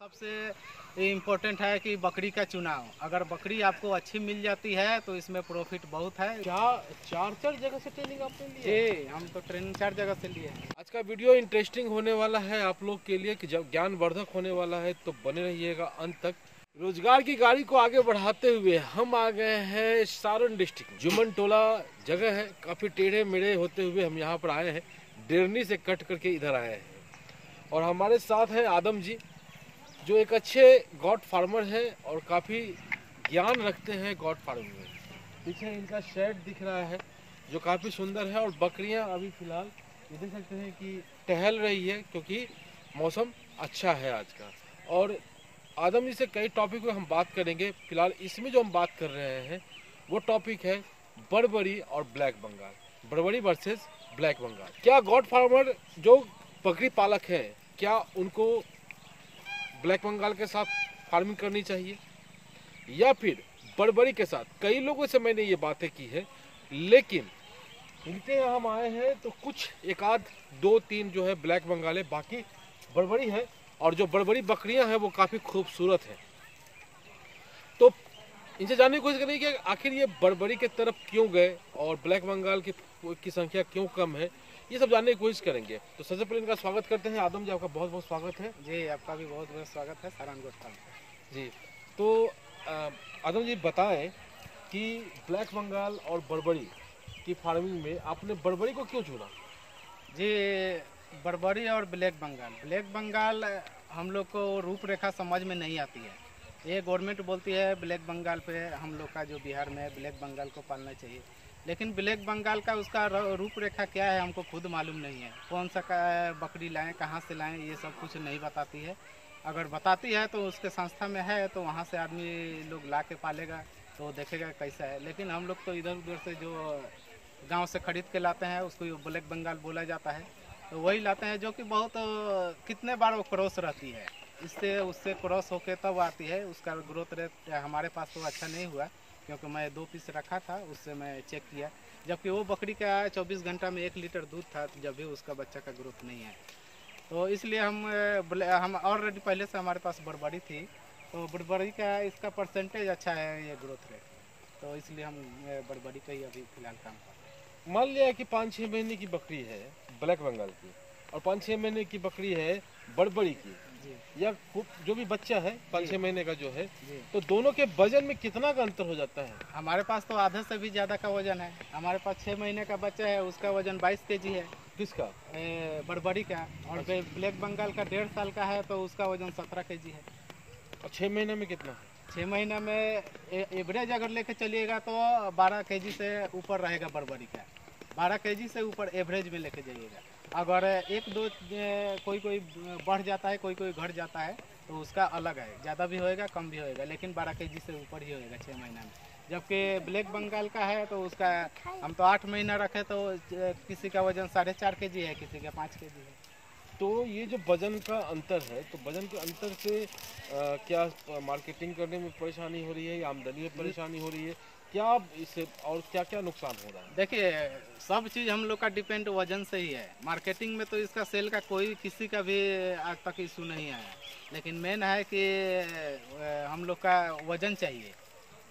सबसे इम्पोर्टेंट है कि बकरी का चुनाव। अगर बकरी आपको अच्छी मिल जाती है तो इसमें प्रॉफिट बहुत है। चार जगह से ट्रेनिंग आपने लिया? जी, हम तो ट्रेनिंग 4 जगह से लिए हैं। आज का वीडियो इंटरेस्टिंग होने वाला है आप लोग के लिए कि जब ज्ञानवर्धक होने वाला है, तो बने रहिएगा अंत तक। रोजगार की गाड़ी को आगे बढ़ाते हुए हम आ गए हैं सारण डिस्ट्रिक्ट जुम्मन टोला जगह है। काफी टेढ़े मेढ़े होते हुए हम यहाँ पर आए हैं, डेरनी से कट करके इधर आए हैं। और हमारे साथ हैं आदम जी, जो एक अच्छे गॉड फार्मर हैं और काफ़ी ज्ञान रखते हैं गॉड फार्मिंग में। पीछे इनका शेड दिख रहा है जो काफ़ी सुंदर है, और बकरियां अभी फ़िलहाल ये देख सकते हैं कि टहल रही है क्योंकि मौसम अच्छा है आज का। और आदम जी से कई टॉपिक पे हम बात करेंगे। फिलहाल इसमें जो हम बात कर रहे हैं वो टॉपिक है बर्बरी और black Bengal, Barbari versus black Bengal. क्या गॉड फार्मर जो बकरी पालक है, क्या उनको ब्लैक बंगाल के साथ फार्मिंग करनी चाहिए या फिर बर्बरी के साथ? कई लोगों से मैंने ये बातें की है, लेकिन इनके यहाँ हम आए हैं तो कुछ एक आध दो तीन जो है ब्लैक बंगाल है, बाकी बर्बरी है। और जो बर्बरी बकरियां हैं वो काफ़ी खूबसूरत है। तो इनसे जानने की कोशिश करेंगे कि आखिर ये बर्बरी के तरफ क्यों गए और ब्लैक बंगाल की संख्या क्यों कम है, ये सब जानने की कोशिश करेंगे। तो सबसे पहले इनका स्वागत करते हैं। आदम जी, आपका बहुत बहुत स्वागत है। जी, आपका भी बहुत बहुत स्वागत है सारण गोट फार्म। जी, तो आदम जी बताएं कि ब्लैक बंगाल और बर्बरी की फार्मिंग में आपने बर्बरी को क्यों चुना? जी, बर्बरी और ब्लैक बंगाल हम लोग को रूपरेखा समझ में नहीं आती है। ये गवर्नमेंट बोलती है ब्लैक बंगाल पे हम लोग का जो बिहार में है ब्लैक बंगाल को पालना चाहिए, लेकिन ब्लैक बंगाल का उसका रूपरेखा क्या है हमको खुद मालूम नहीं है। कौन सा बकरी लाएं, कहाँ से लाएं, ये सब कुछ नहीं बताती है। अगर बताती है तो उसके संस्था में है तो वहाँ से आदमी लोग ला के पालेगा तो देखेगा कैसा है। लेकिन हम लोग तो इधर उधर से जो गांव से खरीद के लाते हैं उसको ब्लैक बंगाल बोला जाता है, तो वही लाते हैं जो कि बहुत कितने बार वो क्रॉस रहती है, इससे उससे क्रॉस होके तब आती है। उसका ग्रोथ रेट हमारे पास तो अच्छा नहीं हुआ क्योंकि मैं 2 पीस रखा था, उससे मैं चेक किया, जबकि वो बकरी का 24 घंटा में 1 लीटर दूध था, जब भी उसका बच्चा का ग्रोथ नहीं है। तो इसलिए हम ऑलरेडी पहले से हमारे पास बर्बरी थी, तो बर्बरी का इसका परसेंटेज अच्छा है ये ग्रोथ रेट, तो इसलिए हम बर्बरी का ही अभी फिलहाल काम कर रहे हैं। मान लिया कि 5-6 महीने की बकरी है ब्लैक बंगाल की और 5-6 महीने की बकरी है बर्बरी की, या जो भी बच्चा है 5-6 महीने का जो है, तो दोनों के वजन में कितना का अंतर हो जाता है? हमारे पास तो आधे से भी ज़्यादा का वजन है। हमारे पास 6 महीने का बच्चा है, उसका वजन 22 kg है। किसका? बर्बरी का। और ब्लैक बंगाल का 1.5 साल का है तो उसका वजन 17 kg है। और 6 महीने में कितना? 6 महीने में एवरेज अगर लेके चलिएगा तो 12 kg से ऊपर रहेगा बर्बरी का। 12 kg से ऊपर एवरेज में लेके जाइएगा। अगर 1-2 कोई बढ़ जाता है, कोई घट जाता है तो उसका अलग है, ज़्यादा भी होएगा कम भी होएगा, लेकिन 12 kg से ऊपर ही होएगा 6 महीना में। जबकि ब्लैक बंगाल का है तो उसका हम तो 8 महीना रखे तो किसी का वजन 4.5 kg है, किसी का 5 kg है। तो ये जो वजन का अंतर है, तो वजन के अंतर से क्या मार्केटिंग करने में परेशानी हो रही है या आमदनी में परेशानी हो रही है, क्या इससे और क्या क्या नुकसान हो रहा है? देखिए, सब चीज़ हम लोग का डिपेंड वजन से ही है। मार्केटिंग में तो इसका सेल का कोई किसी का भी आज तक इशू नहीं आया, लेकिन मेन है कि हम लोग का वजन चाहिए।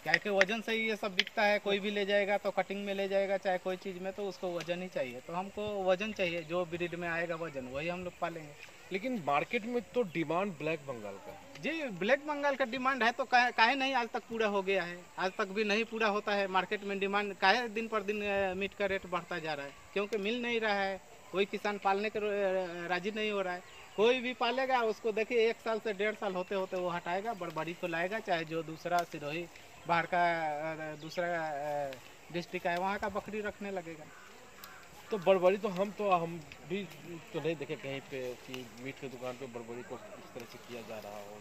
क्या कि वजन से ही ये सब बिकता है। कोई भी ले जाएगा तो कटिंग में ले जाएगा, चाहे कोई चीज़ में, तो उसको वजन ही चाहिए। तो हमको वजन चाहिए, जो ब्रीड में आएगा वजन वही हम लोग पालेंगे। लेकिन मार्केट में तो डिमांड ब्लैक बंगाल का है। जी, ब्लैक बंगाल का डिमांड है तो काहे नहीं आज तक पूरा हो गया है? आज तक भी नहीं पूरा होता है। मार्केट में डिमांड काहे दिन पर दिन मीट का रेट बढ़ता जा रहा है? क्योंकि मिल नहीं रहा है। कोई किसान पालने के राजी नहीं हो रहा है। कोई भी पालेगा उसको देखिए 1 साल से 1.5 साल होते होते वो हटाएगा, बर्बरी को लाएगा, चाहे जो दूसरा सिरोही बाहर का दूसरा डिस्ट्रिक्ट है वहाँ का बकरी रखने लगेगा। तो बर्बरी तो हम भी तो नहीं देखे कहीं पे कि मीट की दुकान पे बर्बरी को इस तरह से किया जा रहा हो।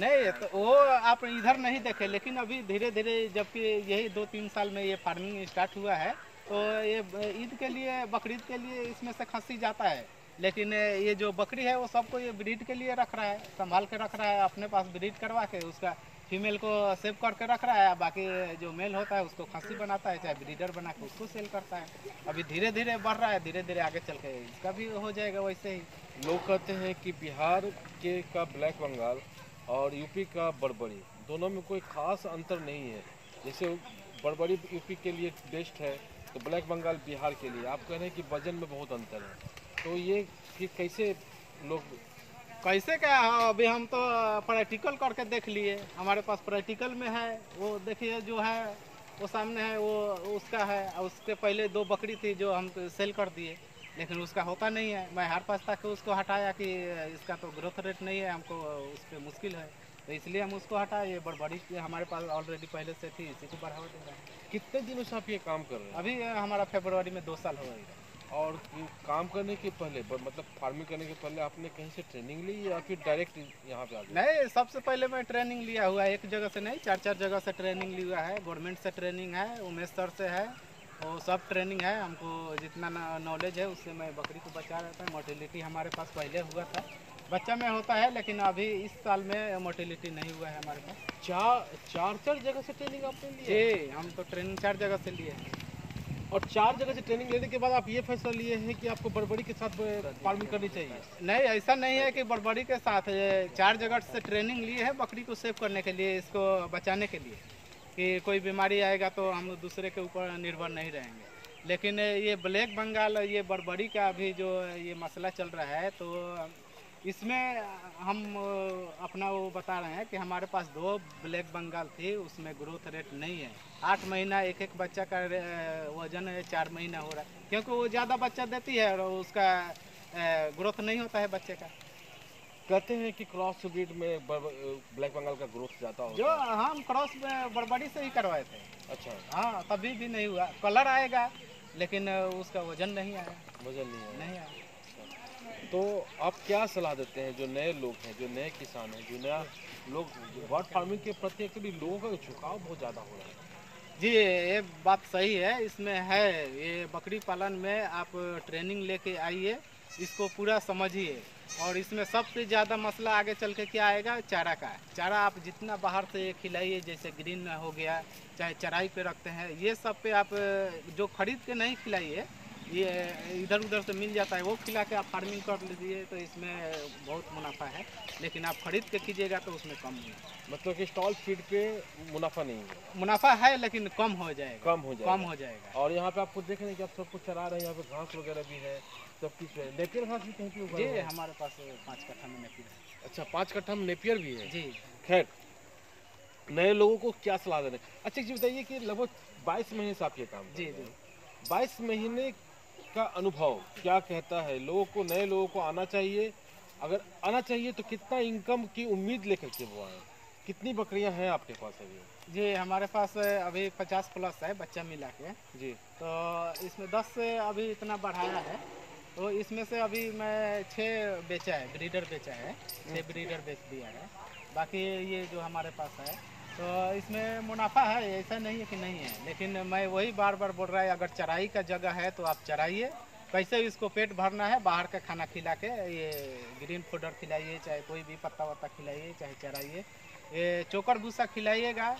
नहीं, तो वो आप इधर नहीं देखे, लेकिन अभी धीरे धीरे जबकि यही 2-3 साल में ये फार्मिंग स्टार्ट हुआ है, तो ये ईद के लिए, बकरीद के लिए इसमें से खस्सी जाता है। लेकिन ये जो बकरी है वो सबको ये ब्रीड के लिए रख रहा है, संभाल के रख रहा है, अपने पास ब्रीड करवा के उसका फीमेल को सेव करके रख रहा है, बाकी जो मेल होता है उसको खस्सी बनाता है, चाहे ब्रीडर बना के उसको सेल करता है। अभी धीरे धीरे बढ़ रहा है, धीरे धीरे आगे चल के इसका भी हो जाएगा वैसे ही। लोग कहते हैं कि बिहार के का ब्लैक बंगाल और यूपी का बड़बड़ी, दोनों में कोई खास अंतर नहीं है। जैसे बड़बड़ी यूपी के लिए बेस्ट है तो ब्लैक बंगाल बिहार के लिए। आप कह रहे हैं कि वजन में बहुत अंतर है, तो ये कि कैसे लोग। कैसे क्या है, अभी हम तो प्रैक्टिकल करके देख लिए, हमारे पास प्रैक्टिकल में है। वो देखिए जो है वो सामने है, वो उसका है। और उसके पहले 2 बकरी थी जो हम सेल कर दिए, लेकिन उसका होता नहीं है। मैं हर पास तक उसको हटाया कि इसका तो ग्रोथ रेट नहीं है, हमको उस पर मुश्किल है, तो इसलिए हम उसको हटाए। ये बड़ी हमारे पास ऑलरेडी पहले से थी, इसी को बढ़ावा दे रहे हैं। कितने दिनों से आप ये काम कर रहे हैं? अभी हमारा फरवरी में 2 साल हो गए। और काम करने के पहले, मतलब फार्मिंग करने के पहले आपने कहीं से ट्रेनिंग ली या फिर डायरेक्ट यहाँ पे आ गए? नहीं, सबसे पहले मैं ट्रेनिंग लिया हुआ है, एक जगह से नहीं, 4 जगह से ट्रेनिंग लिया है। गवर्नमेंट से ट्रेनिंग है, उमेश सर से है, वो सब ट्रेनिंग है। हमको जितना नॉलेज है उससे मैं बकरी को बचा रहता है। मोर्टेलिटी हमारे पास पहले हुआ था, बच्चा में होता है, लेकिन अभी इस साल में मोर्टेलिटी नहीं हुआ है हमारे पास। चार जगह से ट्रेनिंग आपने ली? जी, हम तो ट्रेनिंग 4 जगह से लिए हैं। और 4 जगह से ट्रेनिंग लेने के बाद आप ये फैसला लिए हैं कि आपको बड़बड़ी के साथ फार्मिंग करनी चाहिए? नहीं, ऐसा नहीं है कि बड़बड़ी के साथ, 4 जगह से ट्रेनिंग लिए है बकरी को सेव करने के लिए, इसको बचाने के लिए, कि कोई बीमारी आएगा तो हम दूसरे के ऊपर निर्भर नहीं रहेंगे। लेकिन ये ब्लैक बंगाल, ये बड़बड़ी का अभी जो ये मसला चल रहा है, तो इसमें हम अपना वो बता रहे हैं कि हमारे पास 2 ब्लैक बंगाल थी, उसमें ग्रोथ रेट नहीं है। 8 महीना एक बच्चा का वजन 4 महीना हो रहा है, क्योंकि वो ज़्यादा बच्चा देती है और उसका ग्रोथ नहीं होता है बच्चे का। कहते हैं कि क्रॉस ब्रीड में ब्लैक बंगाल का ग्रोथ ज़्यादा होता जो है। हम क्रॉस बड़बड़ी से ही करवाए थे। अच्छा। हाँ, तभी भी नहीं हुआ। कलर आएगा लेकिन उसका वजन नहीं आया। वजन नहीं है? नहीं आया। तो आप क्या सलाह देते हैं जो नए लोग हैं, जो नए किसान हैं, जो नया लोग बर्ड फार्मिंग के प्रति एक्चुअली लोगों का झुकाव बहुत ज़्यादा हो रहा है? जी, ये बात सही है, इसमें है। ये बकरी पालन में आप ट्रेनिंग लेके आइए, इसको पूरा समझिए। और इसमें सबसे ज़्यादा मसला आगे चल के क्या आएगा, चारा का। चारा आप जितना बाहर से खिलाइए, जैसे ग्रीन हो गया, चाहे चराई पे रखते हैं, ये सब पे आप जो खरीद के नहीं खिलाइए, ये इधर उधर से मिल जाता है, वो खिला के आप फार्मिंग कर लीजिए तो इसमें बहुत मुनाफा है। लेकिन आप खरीद के कीजिएगा तो उसमें कम है। मतलब कि स्टॉल फीड पे मुनाफा नहीं है? मुनाफा है लेकिन कम हो जाएगा। कम हो जाएगा। कम हो जाएगा। और यहाँ पे आपको देख रहे हैं कि आप सब कुछ चरा रहे हैं, यहाँ पे घास वगैरह भी है, सब कुछ है। नेपियर घास भी कहीं पे उगा जी, हुआ है? हमारे पास 5 कट्ठा में नेपियर है। अच्छा, 5 कट्ठा में नेपियर भी है? जी। खैर, नए लोगों को क्या सलाह देना है? अच्छा, एक चीज़ बताइए कि लगभग 22 महीने से आप ये काम कर जी रहे हैं। जी। 22 महीने का अनुभव क्या कहता है? लोगों को, नए लोगों को आना चाहिए? अगर आना चाहिए तो कितना इनकम की उम्मीद लेकर के वो आए? कितनी बकरियां हैं आपके पास अभी? जी, हमारे पास अभी 50 प्लस है बच्चा मिला के। जी। तो इसमें 10 से अभी इतना बढ़ाया है, तो इसमें से अभी मैं 6 बेचा है, ब्रीडर बेचा है, 6 ब्रीडर बेच दिया है। बाकी ये जो हमारे पास है, तो इसमें मुनाफा है, ऐसा नहीं है कि नहीं है। लेकिन मैं वही बार बार बोल रहा है, अगर चराई का जगह है तो आप चराइए। कैसे इसको पेट भरना है, बाहर का खाना खिला के, ये ग्रीन फूडर खिलाइए, चाहे कोई भी पत्ता वत्ता खिलाइए, चाहे चराइए। ये चोकर भूसा खिलाइएगा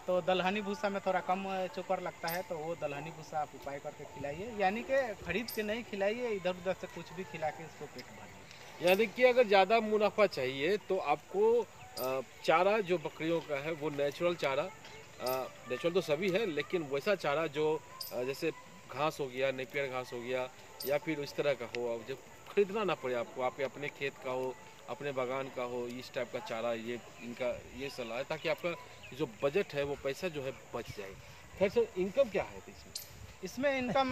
तो दलहनी भूसा में थोड़ा कम चोकर लगता है, तो वो दलहनी भूसा आप उपाय करके खिलाइए। यानी कि खरीद के नहीं खिलाइए, इधर उधर से कुछ भी खिला के इसको पेट भरिए। यानी कि अगर ज़्यादा मुनाफा चाहिए तो आपको चारा जो बकरियों का है वो नेचुरल चारा, नेचुरल तो सभी है, लेकिन वैसा चारा जो जैसे घास हो गया, नेपियर घास हो गया, या फिर इस तरह का हो, जब खरीदना ना पड़े आपको, आपके अपने खेत का हो, अपने बागान का हो, इस टाइप का चारा, ये इनका ये सलाह है, ताकि आपका जो बजट है वो पैसा जो है बच जाए। खैर सर, इनकम क्या है इसमें? इसमें इनकम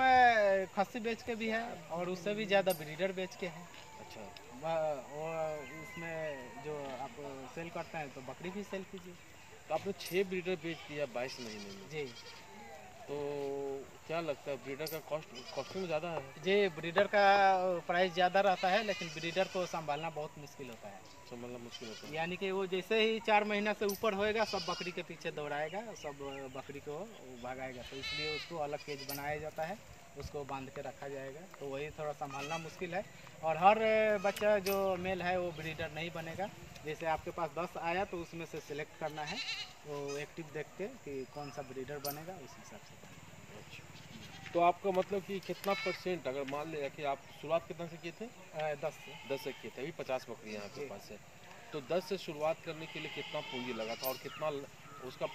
खस्सी बेच के भी है और उससे भी ज़्यादा ब्रीडर बेच के है। अच्छा। और इसमें जो आप सेल करते हैं तो बकरी भी सेल कीजिए। तो आपने 6 ब्रीडर बेच दिया 22 महीने में, जी। तो क्या लगता है ब्रीडर का कॉस्टिंग ज़्यादा है? जी, ब्रीडर का प्राइस ज़्यादा रहता है, लेकिन ब्रीडर को संभालना बहुत मुश्किल होता है। संभालना मुश्किल होता है। यानी कि वो जैसे ही 4 महीना से ऊपर होएगा, सब बकरी के पीछे दौड़ाएगा, सब बकरी को भगाएगा, तो इसलिए उसको अलग केज बनाया जाता है, उसको बांध के रखा जाएगा। तो वही थोड़ा संभालना मुश्किल है। और हर बच्चा जो मेल है वो ब्रीडर नहीं बनेगा। जैसे आपके पास 10 आया तो उसमें से सिलेक्ट करना है, वो एक्टिव देख के कि कौन सा ब्रीडर बनेगा, उस हिसाब से करना है। अच्छा। तो आपका मतलब कि कितना परसेंट, अगर मान लिया कि आप शुरुआत कितना से किए थे? 10 से। 10 से किए थे, अभी 50 बकरियाँ आपके पास है, तो 10 से शुरुआत करने के लिए कितना पूंजी लगा था और कितना उसका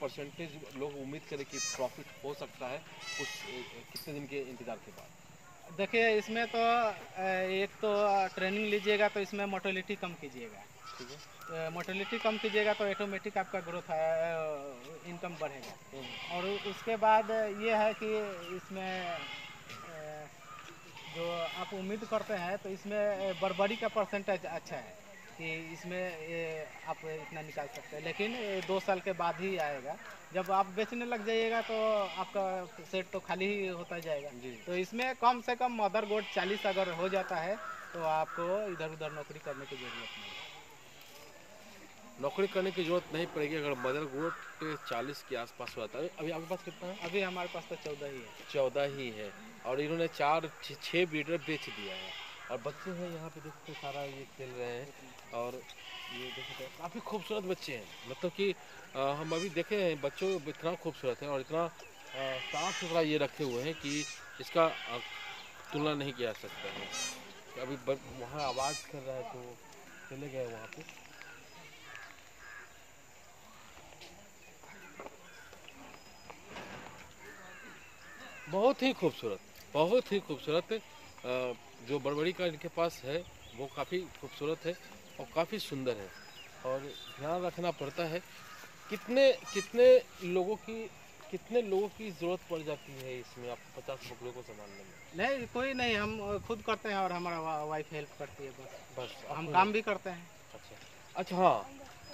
परसेंटेज लोग उम्मीद करें कि प्रॉफिट हो सकता है कुछ कितने दिन के इंतजार के बाद? देखिए इसमें तो एक तो ट्रेनिंग लीजिएगा तो इसमें मोर्टेलिटी कम कीजिएगा, ठीक है। मोर्टेलिटी कम कीजिएगा तो ऑटोमेटिक आपका ग्रोथ इनकम बढ़ेगा। और उसके बाद ये है कि इसमें जो आप उम्मीद करते हैं तो इसमें बर्बरी का परसेंटेज अच्छा है कि इसमें आप इतना निकाल सकते हैं, लेकिन 2 साल के बाद ही आएगा। जब आप बेचने लग जाइएगा तो आपका सेट तो खाली ही होता जाएगा। तो इसमें कम से कम मदर गोट 40 अगर हो जाता है तो आपको इधर उधर नौकरी करने की ज़रूरत नहीं है। नौकरी करने की जरूरत नहीं पड़ेगी अगर मदर गोट 40 के आसपास होता है। अभी आपके पास कितना है? अभी हमारे पास तो 14 ही है। 14 ही है और इन्होंने 4-6 ब्रीडर बेच दिया है और बच्चे हैं यहाँ पे देखते सारा ये खेल रहे हैं और ये देखते काफ़ी खूबसूरत बच्चे हैं। मतलब कि हम अभी देखे हैं बच्चों इतना खूबसूरत है और इतना साफ सुथरा ये रखे हुए हैं कि इसका तुलना नहीं किया जा सकता है। अभी वहाँ आवाज़ कर रहा है तो चले गए वहाँ पे। बहुत ही खूबसूरत, बहुत ही खूबसूरत। जो बड़बड़ी का इनके पास है वो काफ़ी खूबसूरत है और काफ़ी सुंदर है और ध्यान रखना पड़ता है कितने कितने लोगों की ज़रूरत पड़ जाती है इसमें आप 50 बकरियों को संभालने में? नहीं, कोई नहीं, हम खुद करते हैं और हमारा वाइफ हेल्प करती है बस हम आपको काम भी करते हैं। अच्छा हाँ,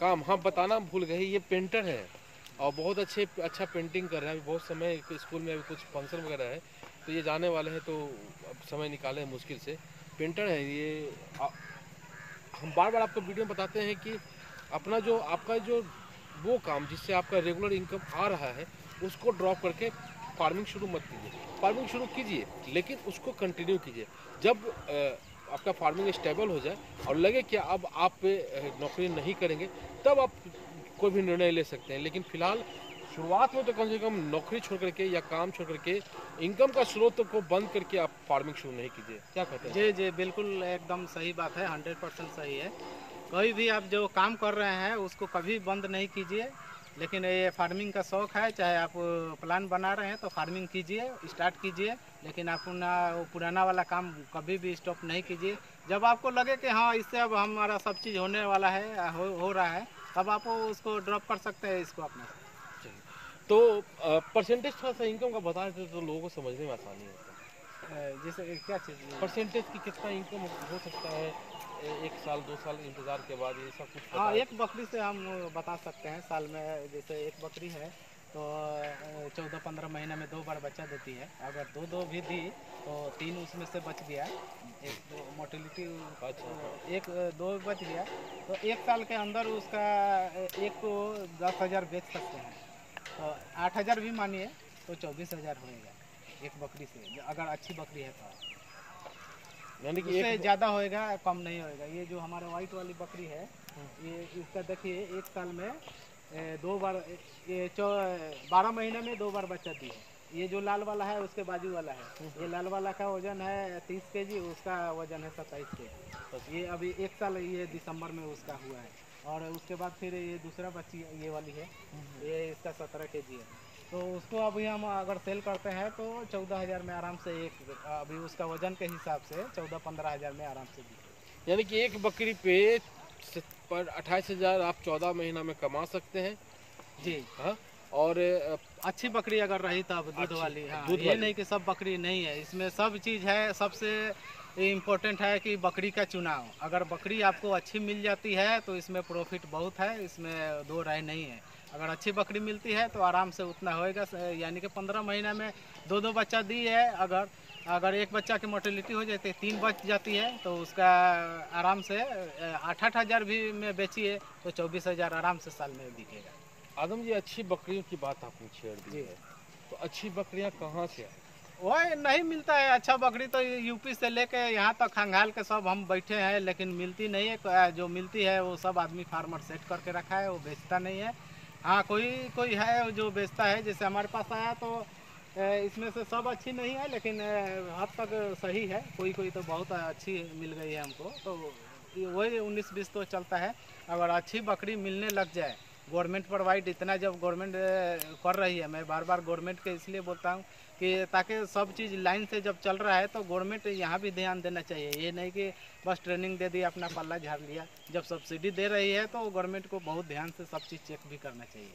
काम हम बताना भूल गए, ये पेंटर है और बहुत अच्छा पेंटिंग कर रहे हैं। अभी बहुत समय स्कूल में अभी कुछ फंक्शन वगैरह है तो ये जाने वाले हैं तो अब समय निकाले मुश्किल से। पेंटर है ये। हम बार बार आपको वीडियो में बताते हैं कि आपका जो वो काम जिससे आपका रेगुलर इनकम आ रहा है उसको ड्रॉप करके फार्मिंग शुरू मत कीजिए। फार्मिंग शुरू कीजिए लेकिन उसको कंटिन्यू कीजिए। जब आपका फार्मिंग स्टेबल हो जाए और लगे कि अब आप नौकरी नहीं करेंगे तब आप कोई भी निर्णय ले सकते हैं। लेकिन फिलहाल शुरुआत में तो कम से कम नौकरी छोड़ करके या काम छोड़ करके इनकम का स्रोत को बंद करके आप फार्मिंग शुरू नहीं कीजिए। क्या कहते हैं? जी जी, बिल्कुल एकदम सही बात है, 100% सही है। कोई भी आप जो काम कर रहे हैं उसको कभी बंद नहीं कीजिए। लेकिन ये फार्मिंग का शौक़ है, चाहे आप प्लान बना रहे हैं तो फार्मिंग कीजिए, स्टार्ट कीजिए, लेकिन आप वो पुराना वाला काम कभी भी स्टॉप नहीं कीजिए। जब आपको लगे कि हाँ इससे अब हमारा सब चीज़ होने वाला है, हो रहा है, तब आप उसको ड्रॉप कर सकते हैं, इसको अपना। तो परसेंटेज थोड़ा सा इनकम का बता देते तो लोगों को समझने में आसानी होता है। जैसे क्या चीज़ परसेंटेज की कितना इनकम हो सकता है 1 साल 2 साल इंतज़ार के बाद, ये सब कुछ? हाँ, एक बकरी से हम बता सकते हैं। साल में जैसे एक बकरी है तो 14-15 महीने में 2 बार बच्चा देती है। अगर दो भी दी तो 3 उसमें से बच गया, एक तो मोर्टेलिटी एक 2 बच गया, तो 1 साल के अंदर उसका एक को 10,000 बेच सकते हैं। तो 8,000 भी मानिए तो 24,000 होएगा एक बकरी से, अगर अच्छी बकरी है तो। यानी कि इससे ज़्यादा होएगा, कम नहीं होएगा। ये जो हमारा वाइट वाली बकरी है ये इसका देखिए 1 साल में 2 बार, ये 12 महीने में 2 बार बच्चा दी है। ये जो लाल वाला है उसके बाजू वाला है, ये लाल वाला का वजन है 30 kg, उसका वजन है 27 kg। ये अभी 1 साल ये दिसंबर में उसका हुआ है। और उसके बाद फिर ये दूसरा बच्ची ये वाली है, ये इसका 17 kg है। तो उसको अभी हम अगर सेल करते हैं तो 14,000 में आराम से, एक अभी उसका वजन के हिसाब से 14-15,000 में आराम से बिके। यानी कि एक बकरी पे पर 28,000 आप 14 महीना में कमा सकते हैं जी। हाँ, और अच्छी बकरी अगर रही तब दूध वाली। हाँ, दूध ये वाली। नहीं कि सब बकरी नहीं है, इसमें सब चीज़ है। सबसे इम्पोर्टेंट है कि बकरी का चुनाव। अगर बकरी आपको अच्छी मिल जाती है तो इसमें प्रॉफिट बहुत है, इसमें दो राय नहीं है। अगर अच्छी बकरी मिलती है तो आराम से उतना होएगा। यानी कि 15 महीना में 2 बच्चा दी है, अगर एक बच्चा की मोर्टेलिटी हो जाती है 3 बच जाती है तो उसका आराम से 8,000 भी में बेचिए तो 24,000 आराम से साल में बिकेगा। आदम जी, अच्छी बकरियों की बात आपने छेड़ दी है, तो अच्छी बकरियां कहाँ से आए? वो नहीं मिलता है अच्छा बकरी तो यूपी से लेके यहाँ तक खंगाल के सब हम बैठे हैं, लेकिन मिलती नहीं है। जो मिलती है वो सब आदमी फार्मर सेट करके रखा है, वो बेचता नहीं है। हाँ, कोई है जो बेचता है, जैसे हमारे पास आया तो इसमें से सब अच्छी नहीं है, लेकिन हद तक सही है। कोई तो बहुत अच्छी मिल गई है हमको, तो वही 19-20 तो चलता है। अगर अच्छी बकरी मिलने लग जाए, गवर्नमेंट प्रोवाइड इतना जब गवर्नमेंट कर रही है, मैं बार बार गवर्नमेंट के इसलिए बोलता हूँ कि ताकि सब चीज़ लाइन से जब चल रहा है तो गवर्नमेंट यहाँ भी ध्यान देना चाहिए। ये नहीं कि बस ट्रेनिंग दे दी, अपना पल्ला झाड़ लिया। जब सब्सिडी दे रही है तो गवर्नमेंट को बहुत ध्यान से सब चीज़ चेक भी करना चाहिए।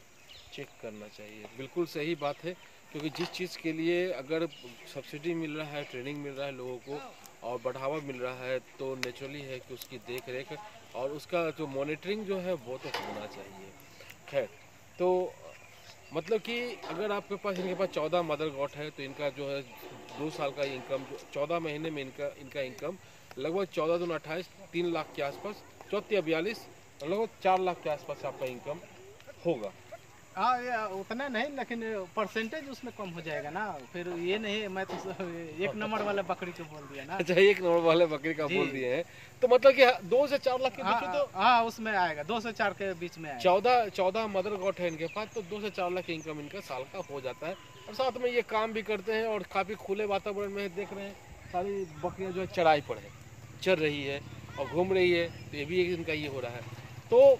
चेक करना चाहिए, बिल्कुल सही बात है। क्योंकि जिस चीज़ के लिए अगर सब्सिडी मिल रहा है, ट्रेनिंग मिल रहा है लोगों को और बढ़ावा मिल रहा है, तो नेचुरली है कि उसकी देख रेख और उसका जो मॉनिटरिंग जो है वो तो होना चाहिए। खैर, तो मतलब कि अगर आपके पास इनके पास 14 मदर गॉट है तो इनका जो है 2 साल का इनकम, 14 महीने में इनका इनकम लगभग 14 दूनी 28, 3 लाख के आसपास, 14 या 42, लगभग 4 लाख के आसपास आपका इनकम होगा। हाँ, ये उतना नहीं, लेकिन परसेंटेज उसमें कम हो जाएगा ना। फिर ये नहीं, मैं तो एक नंबर वाला बकरी को बोल दिया ना। अच्छा, 1 नंबर वाले बकरी का बोल दिए हैं, तो मतलब कि 2 से 4 लाख के बीच में तो हाँ उसमें आएगा, 2 से 4 के बीच में आएगा। 14 मदर गॉट है इनके पास, तो 2 से 4 लाख इनकम इनका साल का हो जाता है। और साथ में ये काम भी करते हैं और काफ़ी खुले वातावरण में देख रहे हैं, सारी बकरियाँ जो है चराई पर है, चर रही है और घूम रही है, तो ये भी एक इनका ये हो रहा है। तो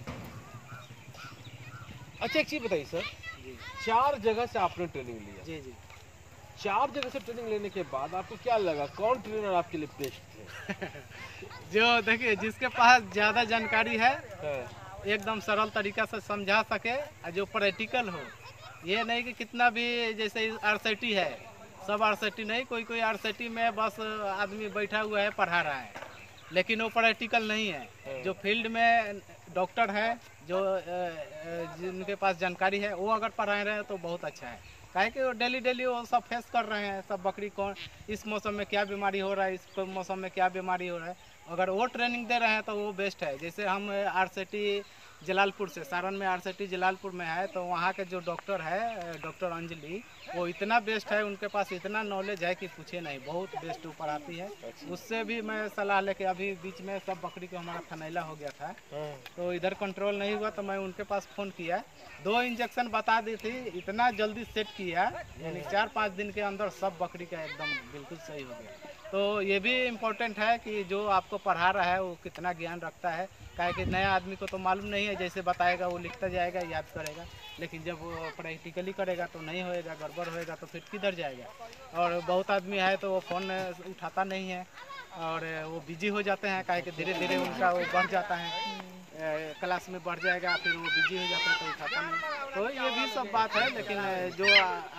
अच्छा, एक चीज़ बताइए सर, 4 जगह से आपने ट्रेनिंग लिया। जी जी। 4 जगह से ट्रेनिंग लेने के बाद आपको क्या लगा, कौन ट्रेनर आपके लिए बेस्ट थे? जो देखिए, जिसके पास ज़्यादा जानकारी है, हाँ। एकदम सरल तरीका से समझा सके और जो प्रैक्टिकल हो। ये नहीं कि कितना भी, जैसे आरसीटी है, सब आरसीटी नहीं, कोई कोई आरसीटी में बस आदमी बैठा हुआ है पढ़ा रहा है, लेकिन वो प्रैक्टिकल नहीं है। जो फील्ड में डॉक्टर है, जो जिनके पास जानकारी है, वो अगर पढ़ा रहे हैं तो बहुत अच्छा है। काहे कि वो डेली वो सब फेस कर रहे हैं, सब बकरी कौन इस मौसम में क्या बीमारी हो रहा है, इस मौसम में क्या बीमारी हो रहा है, अगर वो ट्रेनिंग दे रहे हैं तो वो बेस्ट है। जैसे हम आरसीटी जलालपुर से, सारण में आरसीटी जलालपुर में है, तो वहाँ के जो डॉक्टर है, डॉक्टर अंजलि, वो इतना बेस्ट है, उनके पास इतना नॉलेज है कि पूछे नहीं, बहुत बेस्ट ऊपर आती है। उससे भी मैं सलाह लेके, अभी बीच में सब बकरी को हमारा थनैला हो गया था, तो इधर कंट्रोल नहीं हुआ, तो मैं उनके पास फ़ोन किया, 2 इंजेक्शन बता दी थी, इतना जल्दी सेट किया, यानी 4-5 दिन के अंदर सब बकरी का एकदम बिल्कुल सही हो गया। तो ये भी इम्पोर्टेंट है कि जो आपको पढ़ा रहा है वो कितना ज्ञान रखता है। काहे कि नया आदमी को तो मालूम नहीं है, जैसे बताएगा वो लिखता जाएगा, याद करेगा, लेकिन जब वो प्रैक्टिकली करेगा तो नहीं होएगा, गड़बड़ होएगा तो फिर किधर जाएगा। और बहुत आदमी है तो वो फ़ोन उठाता नहीं है और वो बिजी हो जाते हैं, काहे कि धीरे धीरे उनका वो बढ़ जाता है, क्लास में बढ़ जाएगा, फिर वो बिजी हो जाता है तो उठाता नहीं। तो ये भी सब बात है, लेकिन जो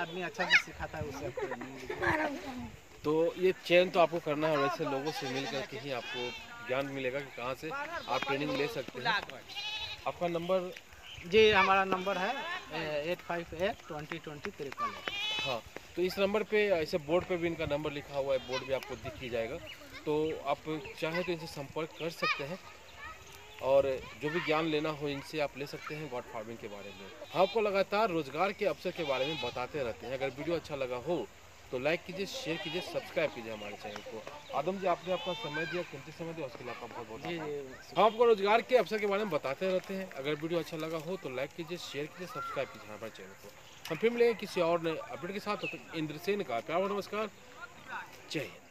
आदमी अच्छा से सिखाता है उससे आपको नहीं। तो ये चयन तो आपको करना है और ऐसे लोगों से मिल करके ही आपको ज्ञान मिलेगा कि कहाँ से आप ट्रेनिंग ले सकते हैं। आपका नंबर? जी, हमारा नंबर है 8582202033। हाँ, तो इस नंबर पे, ऐसे बोर्ड पे भी इनका नंबर लिखा हुआ है, बोर्ड भी आपको दिख ही जाएगा, तो आप चाहे तो इनसे संपर्क कर सकते हैं और जो भी ज्ञान लेना हो इनसे आप ले सकते हैं गॉट फार्मिंग के बारे में। हम आपको लगातार रोजगार के अवसर के बारे में बताते रहते हैं। अगर वीडियो अच्छा लगा हो तो लाइक कीजिए, शेयर कीजिए, सब्सक्राइब कीजिए हमारे चैनल को। आदम जी, आपने अपना समय दिया, कीमती समय दिया, उसके लिए आपका बहुत बहुत धन्यवाद। हम आपको रोजगार के अवसर के बारे में बताते रहते हैं। अगर वीडियो अच्छा लगा हो तो लाइक कीजिए, शेयर कीजिए, सब्सक्राइब कीजिए हमारे चैनल को। हम फिर मिलेंगे किसी और नए अपडेट के साथ। तो इंद्रसेन का प्यार नमस्कार, जय हिंद।